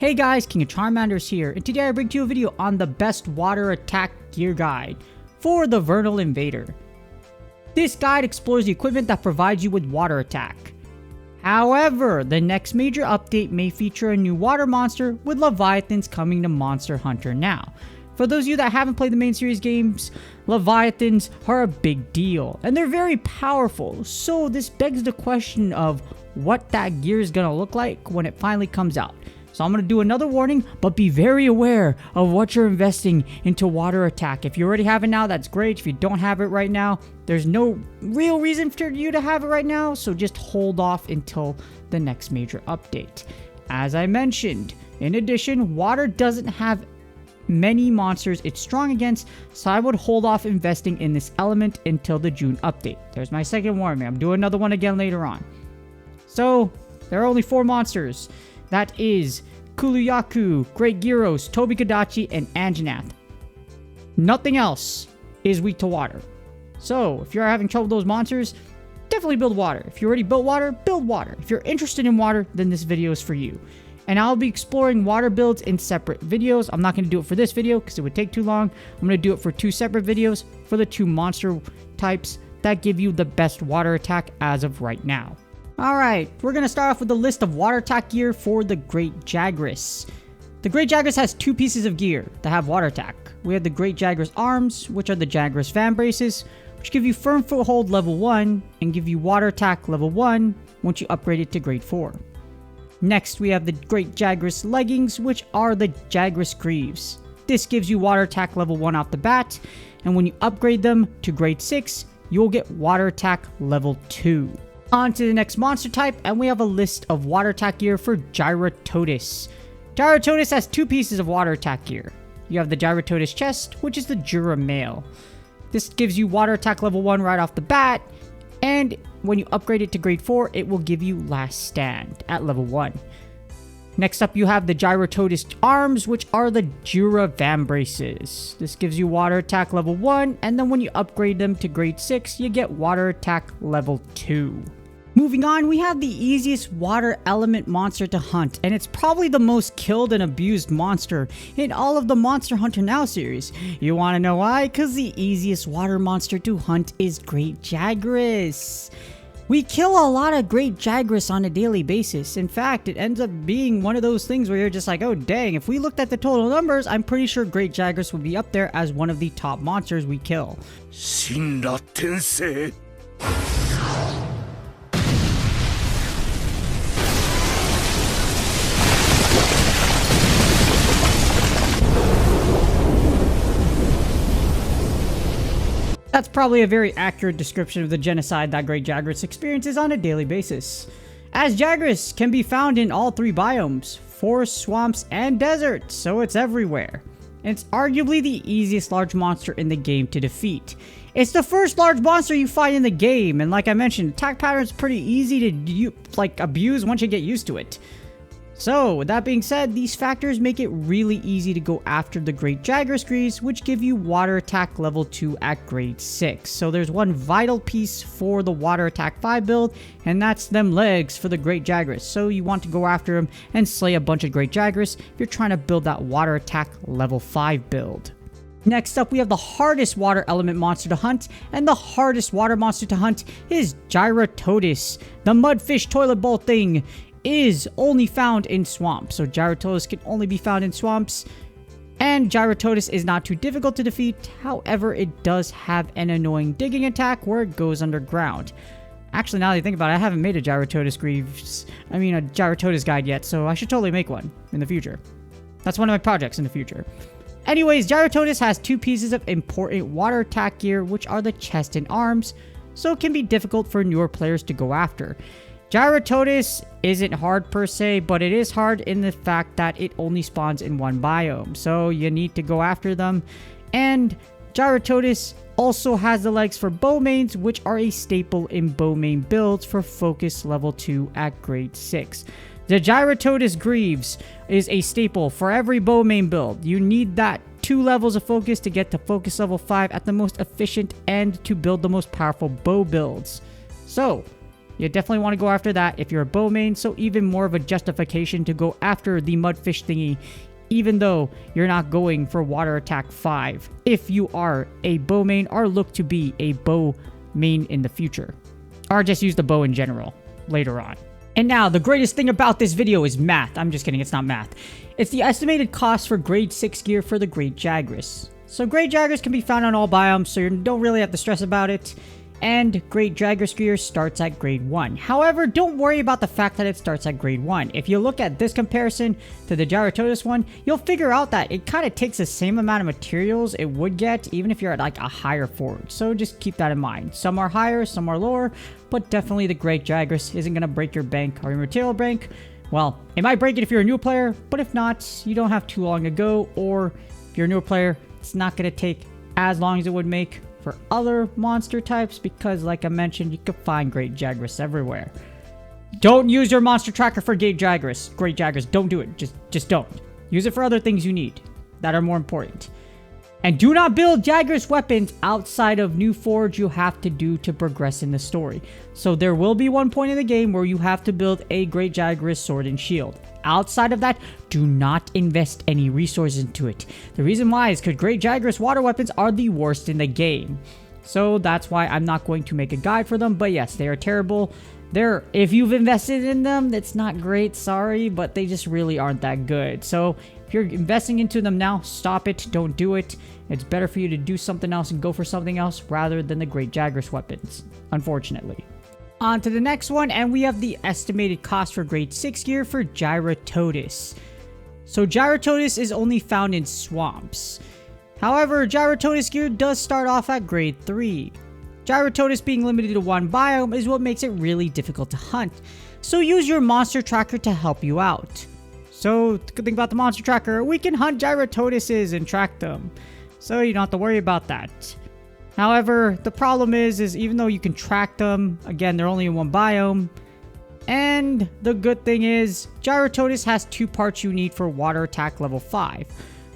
Hey guys, King of Charmanders here, and today I bring to you a video on the best water attack gear guide for the Vernal Invader. This guide explores the equipment that provides you with water attack. However, the next major update may feature a new water monster with Leviathans coming to Monster Hunter now. For those of you that haven't played the main series games, Leviathans are a big deal, and they're very powerful, so this begs the question of what that gear is going to look like when it finally comes out. So I'm going to do another warning, but be very aware of what you're investing into water attack. If you already have it now, that's great. If you don't have it right now, there's no real reason for you to have it right now, so just hold off until the next major update. As I mentioned, in addition, water doesn't have many monsters it's strong against, so I would hold off investing in this element until the June update. There's my second warning. I'm doing another one again later on. So, there are only 4 monsters. That is Kuluyaku, Great Gyros, Tobikadachi, and Anjanath. Nothing else is weak to water. So, if you're having trouble with those monsters, definitely build water. If you already built water, build water. If you're interested in water, then this video is for you. And I'll be exploring water builds in separate videos. I'm not going to do it for this video because it would take too long. I'm going to do it for 2 separate videos for the 2 monster types that give you the best water attack as of right now. Alright, we're going to start off with the list of water attack gear for the Great Jagras. The Great Jagras has 2 pieces of gear that have water attack. We have the Great Jagras arms, which are the Jagras fan braces, which give you firm foothold level 1 and give you water attack level 1 once you upgrade it to grade 4. Next, we have the Great Jagras leggings, which are the Jagras greaves. This gives you water attack level 1 off the bat, and when you upgrade them to grade 6, you'll get water attack level 2. On to the next monster type, and we have a list of water attack gear for Gyratotis. Gyratotis has 2 pieces of water attack gear. You have the Gyratotis chest, which is the Jura mail. This gives you water attack level 1 right off the bat, and when you upgrade it to grade 4, it will give you last stand at level 1. Next up, you have the Gyratotis arms, which are the Jura vambraces. This gives you water attack level 1, and then when you upgrade them to grade 6, you get water attack level 2. Moving on, we have the easiest water element monster to hunt, and it's probably the most killed and abused monster in all of the Monster Hunter Now series. You want to know why? Because the easiest water monster to hunt is Great Jagras. We kill a lot of Great Jagras on a daily basis. In fact, it ends up being one of those things where you're just like, oh dang, if we looked at the total numbers, I'm pretty sure Great Jagras would be up there as one of the top monsters we kill. Shinra Tensei. That's probably a very accurate description of the genocide that Great Jagras experiences on a daily basis. As Jagras can be found in all 3 biomes, forests, swamps, and deserts, so it's everywhere. It's arguably the easiest large monster in the game to defeat. It's the first large monster you fight in the game, and like I mentioned, attack pattern is pretty easy to abuse once you get used to it. So, with that being said, these factors make it really easy to go after the Great Jagras greaves, which give you water attack level 2 at grade 6. So there's one vital piece for the water attack 5 build, and that's them legs for the Great Jagras. So you want to go after them and slay a bunch of Great Jagras if you're trying to build that water attack level 5 build. Next up, we have the hardest water element monster to hunt, and the hardest water monster to hunt is Gyratotis, the mudfish toilet bowl thing. Is only found in swamps, so Gyratotis can only be found in swamps, and Gyratotis is not too difficult to defeat. However, it does have an annoying digging attack where it goes underground. Actually, now that I think about it, I haven't made a Gyratotis guide yet, so I should totally make one in the future. That's one of my projects in the future. Anyways, Gyratotis has 2 pieces of important water attack gear, which are the chest and arms, so it can be difficult for newer players to go after. Gyratotis isn't hard per se, but it is hard in the fact that it only spawns in 1 biome, so you need to go after them. And Gyratotis also has the legs for bow mains, which are a staple in bow main builds for focus level 2 at grade 6. The Gyratotis greaves is a staple for every bow main build. You need that 2 levels of focus to get to focus level 5 at the most efficient and to build the most powerful bow builds. So, You definitely want to go after that if you're a bow main, so even more of a justification to go after the mudfish thingy, even though you're not going for water attack 5 if you are a bow main or look to be a bow main in the future. Or just use the bow in general later on. And now, the greatest thing about this video is math. I'm just kidding, it's not math. It's the estimated cost for grade 6 gear for the Great Jagras. So Great Jagras can be found on all biomes, so you don't really have to stress about it. And Great Jagras gear starts at grade 1. However, don't worry about the fact that it starts at grade 1. If you look at this comparison to the Gyratotus one, you'll figure out that it kind of takes the same amount of materials it would get, even if you're at like a higher forge. So just keep that in mind. Some are higher, some are lower, but definitely the Great Jagras isn't going to break your bank or your material bank. Well, it might break it if you're a new player, but if not, you don't have too long to go, or if you're a newer player, it's not going to take as long as it would make for other monster types, because like I mentioned, you can find Great Jagras everywhere. Don't use your monster tracker for Great Jagras. Don't do it. Just don't. Use it for other things you need that are more important. And do not build Jagras weapons outside of new forge you have to do to progress in the story. So there will be one point in the game where you have to build a Great Jagras sword and shield. Outside of that, do not invest any resources into it. The reason why is because Great Jagras water weapons are the worst in the game. So that's why I'm not going to make a guide for them. But yes, they are terrible. If you've invested in them, that's not great, sorry, but they just really aren't that good. So if you're investing into them now, stop it, don't do it. It's better for you to do something else and go for something else rather than the Great Jagras weapons, unfortunately. On to the next one, and we have the estimated cost for grade 6 gear for Gyratotus. So Gyratotus is only found in swamps. However, Gyratotus gear does start off at grade 3. Gyratotus being limited to one biome is what makes it really difficult to hunt. So use your monster tracker to help you out. So the good thing about the monster tracker, we can hunt Gyratotuses and track them. So you don't have to worry about that. However, the problem is even though you can track them, again, they're only in one biome. And the good thing is, Gyratotus has 2 parts you need for water attack level 5.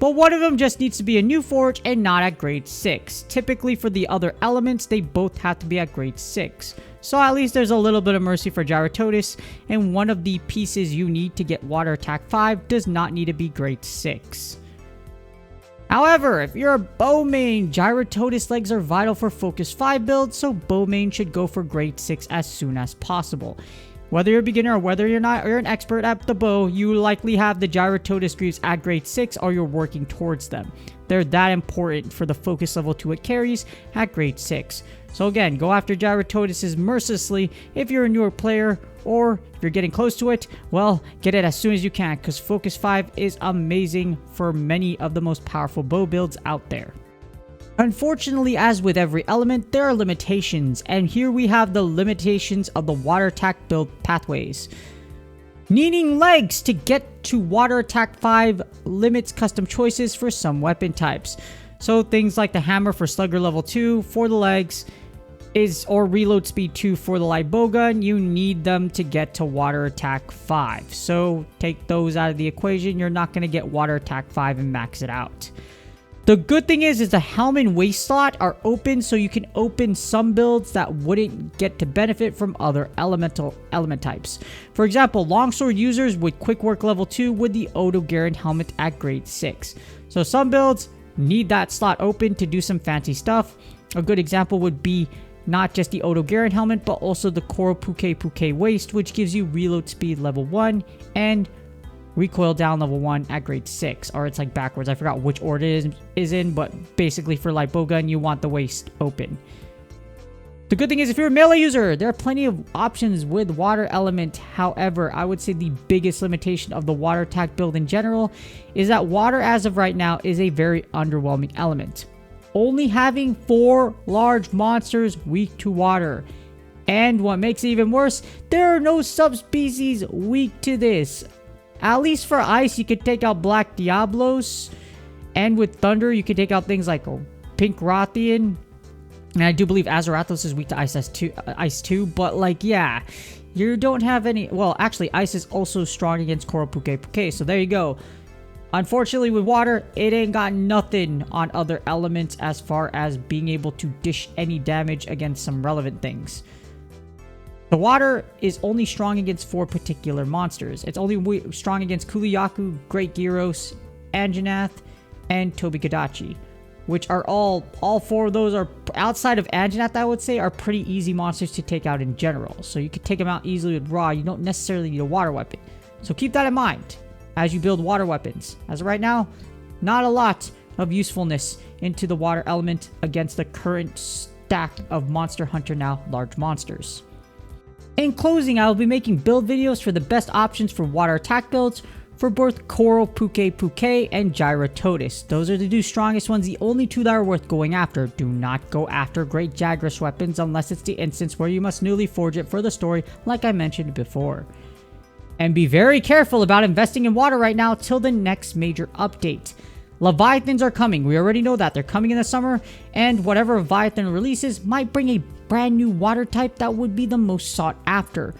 But one of them just needs to be a new forge and not at grade 6. Typically for the other elements, they both have to be at grade 6. So at least there's a little bit of mercy for Gyratotus, and one of the pieces you need to get water attack 5 does not need to be grade 6. However, if you're a bow main, Gyratotus legs are vital for focus 5 builds, so bow main should go for grade 6 as soon as possible. Whether you're a beginner or whether you're an expert at the bow, you likely have the Gyratotus greaves at grade 6 or you're working towards them. They're that important for the focus level 2 it carries at grade 6. So again, go after Gyratotuses mercilessly if you're a newer player, or if you're getting close to it, well, get it as soon as you can, because focus 5 is amazing for many of the most powerful bow builds out there. Unfortunately, as with every element, there are limitations, and here we have the limitations of the water attack build pathways. Needing legs to get to water attack 5 limits custom choices for some weapon types. So things like the hammer for slugger level 2 for the legs, or reload speed 2 for the light bowgun, you need them to get to water attack 5. So take those out of the equation, you're not going to get water attack 5 and max it out. The good thing is the helm and waist slot are open, so you can open some builds that wouldn't get to benefit from other element types. For example, longsword users with quick work level 2 with the Odo Garen helmet at grade 6. So some builds need that slot open to do some fancy stuff. A good example would be not just the Odo Garen helmet, but also the Koro Puke waist, which gives you reload speed level 1 and recoil down level 1 at grade 6, or it's like backwards. I forgot which order it is in, but basically for light bowgun, you want the waist open. The good thing is if you're a melee user, there are plenty of options with water element. However, I would say the biggest limitation of the water attack build in general is that water as of right now is a very underwhelming element. Only having 4 large monsters weak to water. And what makes it even worse, there are no subspecies weak to this. At least for ice, you could take out Black Diablos. And with thunder, you could take out things like Pink Rothian. And I do believe Azarathos is weak to ice too. But like, yeah, you don't have any... Well, actually, ice is also strong against Koro Puke. So there you go. Unfortunately, with water, it ain't got nothing on other elements as far as being able to dish any damage against some relevant things. The water is only strong against 4 particular monsters. It's only strong against Kuliyaku, Great Gyros, Anjanath, and Tobikadachi, which are all 4 of those are, outside of Anjanath, I would say, are pretty easy monsters to take out in general. So you could take them out easily with raw. You don't necessarily need a water weapon. So keep that in mind as you build water weapons. As of right now, not a lot of usefulness into the water element against the current stack of Monster Hunter Now large monsters. In closing, I will be making build videos for the best options for water attack builds for both Coral Puke and Gyratotus. Those are the 2 strongest ones, the only 2 that are worth going after. Do not go after Great Jagras weapons unless it's the instance where you must newly forge it for the story, like I mentioned before. And be very careful about investing in water right now till the next major update. Leviathans are coming. We already know that. They're coming in the summer, and whatever Leviathan releases might bring a brand new water type that would be the most sought after.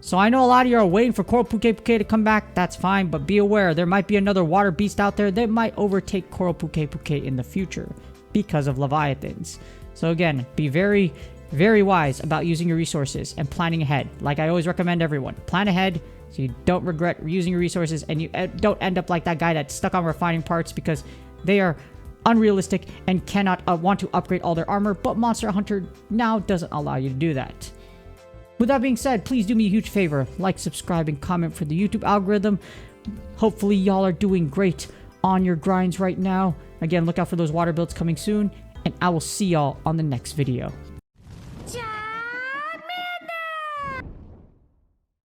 So I know a lot of you are waiting for Coral Puke to come back. That's fine, but be aware there might be another water beast out there that might overtake Coral Puke in the future because of Leviathans. So again, be very, very wise about using your resources and planning ahead. Like I always recommend everyone, plan ahead so you don't regret using your resources and you don't end up like that guy that's stuck on refining parts because they are unrealistic and cannot want to upgrade all their armor, but Monster Hunter Now doesn't allow you to do that. With that being said, please do me a huge favor, like, subscribe, and comment for the YouTube algorithm. Hopefully y'all are doing great on your grinds right now. Again, look out for those water builds coming soon, and I will see y'all on the next video.